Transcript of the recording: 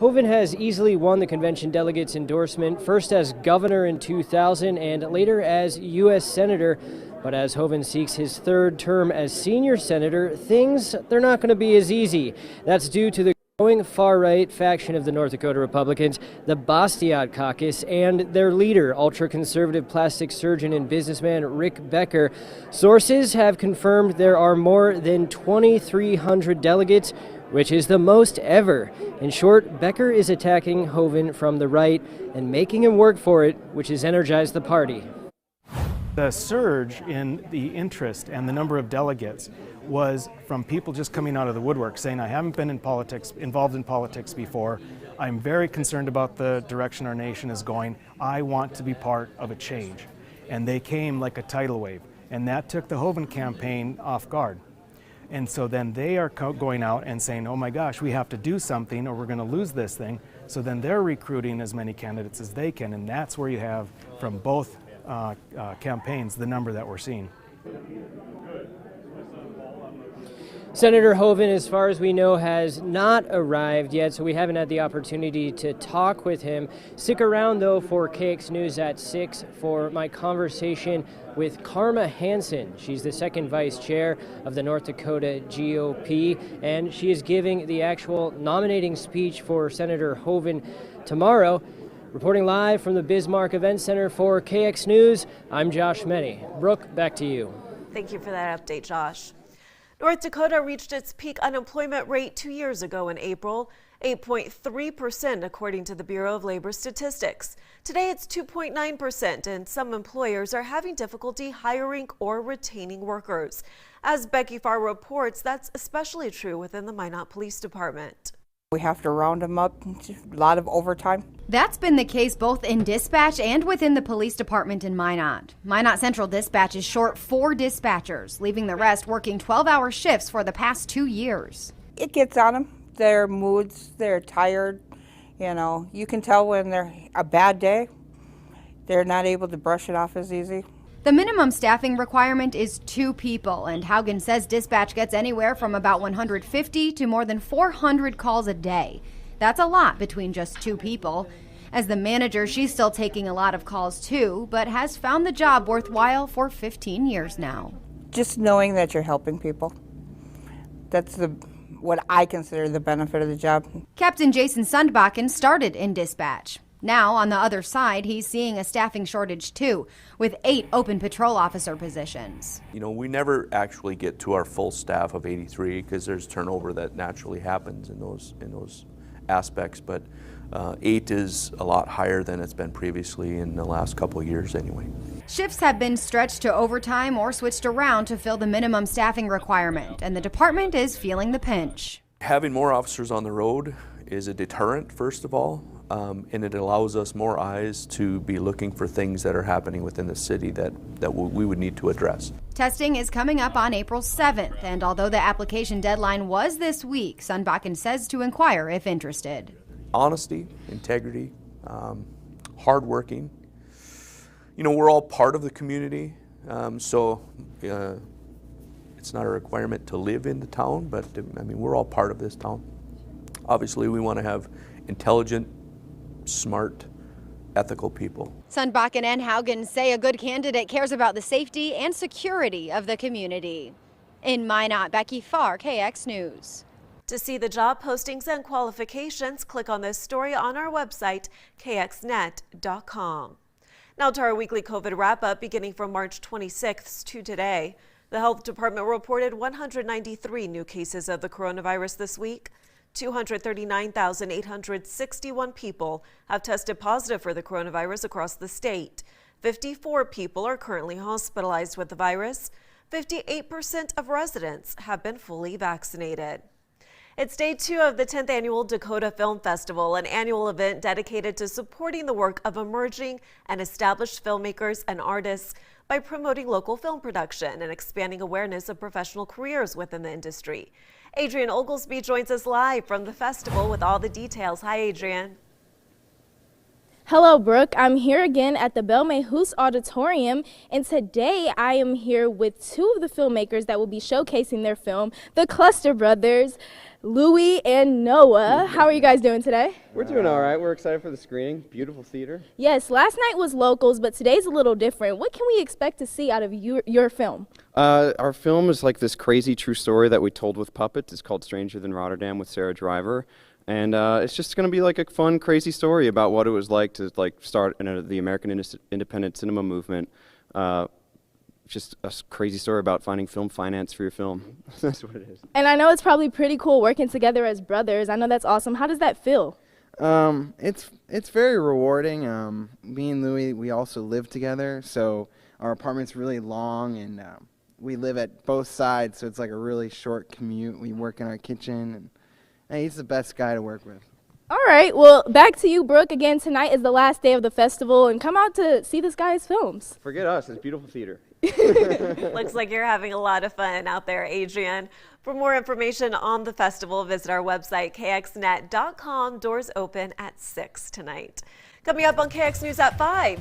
Hoeven has easily won the convention delegates' endorsement, first as governor in 2000 and later as U.S. Senator. But as Hoeven seeks his third term as senior senator, they're not going to be as easy. That's due to the growing far-right faction of the North Dakota Republicans, the Bastiat Caucus, and their leader, ultra-conservative plastic surgeon and businessman Rick Becker. Sources have confirmed there are more than 2,300 delegates, which is the most ever. In short, Becker is attacking Hoeven from the right and making him work for it, which has energized the party. The surge in the interest and the number of delegates was from people just coming out of the woodwork saying, I haven't been involved in politics before. I'm very concerned about the direction our nation is going. I want to be part of a change. And they came like a tidal wave. And that took the Hoeven campaign off guard. And so then they are going out and saying, oh my gosh, we have to do something or we're going to lose this thing. So then they're recruiting as many candidates as they can. And that's where you have from both campaigns the number that we're seeing. Senator Hoeven, as far as we know, has not arrived yet, so we haven't had the opportunity to talk with him. Stick around, though, for KX News at 6 for my conversation with Karma Hansen. She's the second vice chair of the North Dakota GOP, and she is giving the actual nominating speech for Senator Hoeven tomorrow. Reporting live from the Bismarck Event Center for KX News, I'm Josh Meddy. Brooke, back to you. Thank you for that update, Josh. North Dakota reached its peak unemployment rate 2 years ago in April, 8.3% according to the Bureau of Labor Statistics. Today it's 2.9%, and some employers are having difficulty hiring or retaining workers. As Becky Farr reports, that's especially true within the Minot Police Department. We have to round them up, a lot of overtime. That's been the case both in dispatch and within the police department in Minot. Minot Central Dispatch is short 4 dispatchers, leaving the rest working 12-hour shifts for the past 2 years. It gets on them, their moods, they're tired. You know, you can tell when they're a bad day, they're not able to brush it off as easy. The minimum staffing requirement is 2 people, and Haugen says dispatch gets anywhere from about 150 to more than 400 calls a day. That's a lot between just 2 people. As the manager, she's still taking a lot of calls too, but has found the job worthwhile for 15 years now. Just knowing that you're helping people, that's what I consider the benefit of the job. Captain Jason Sundbakken started in dispatch. Now, on the other side, he's seeing a staffing shortage too, with 8 open patrol officer positions. You know, we never actually get to our full staff of 83 because there's turnover that naturally happens in those aspects, but 8 is a lot higher than it's been previously in the last couple of years anyway. Shifts have been stretched to overtime or switched around to fill the minimum staffing requirement, and the department is feeling the pinch. Having more officers on the road is a deterrent, first of all. And it allows us more eyes to be looking for things that are happening within the city that we would need to address. Testing is coming up on April 7th, and although the application deadline was this week, Sundbakken says to inquire if interested. Honesty, integrity, hardworking. You know, we're all part of the community, so it's not a requirement to live in the town, but I mean, we're all part of this town. Obviously, we want to have intelligent, smart, ethical people. Sundbakken and Haugen say a good candidate cares about the safety and security of the community. In Minot, Becky Farr, KX News. To see the job postings and qualifications, click on this story on our website, kxnet.com. Now to our weekly COVID wrap-up beginning from March 26th to today. The health department reported 193 new cases of the coronavirus this week. 239,861 people have tested positive for the coronavirus across the state. 54 people are currently hospitalized with the virus. 58% of residents have been fully vaccinated. It's day 2 of the 10th Annual Dakota Film Festival, an annual event dedicated to supporting the work of emerging and established filmmakers and artists by promoting local film production and expanding awareness of professional careers within the industry. Adrienne Oglesby joins us live from the festival with all the details. Hi, Adrienne. Hello, Brooke. I'm here again at the Belle May Hoos Auditorium, and today I am here with 2 of the filmmakers that will be showcasing their film, The Cluster Brothers. Louie and Noah. How are you guys doing today? We're doing all right. We're excited for the screening. Beautiful theater. Yes, last night was locals, but today's a little different. What can we expect to see out of your film? Our film is like this crazy true story that we told with puppets. It's called Stranger Than Rotterdam with Sarah Driver. And it's just going to be like a fun, crazy story about what it was like to start the American independent cinema movement. Just a crazy story about finding film finance for your film. That's what it is. And I know it's probably pretty cool working together as brothers. I know that's awesome. How does that feel? It's very rewarding. Me and Louie, we also live together, so our apartment's really long, and we live at both sides, so it's like a really short commute. We work in our kitchen, and he's the best guy to work with. All right, well, back to you, Brooke. Again, tonight is the last day of the festival, and come out to see this guy's films. Forget us. It's beautiful theater. Looks like you're having a lot of fun out there, Adrian. For more information on the festival, visit our website, kxnet.com. Doors open at 6 tonight. Coming up on KX News at 5.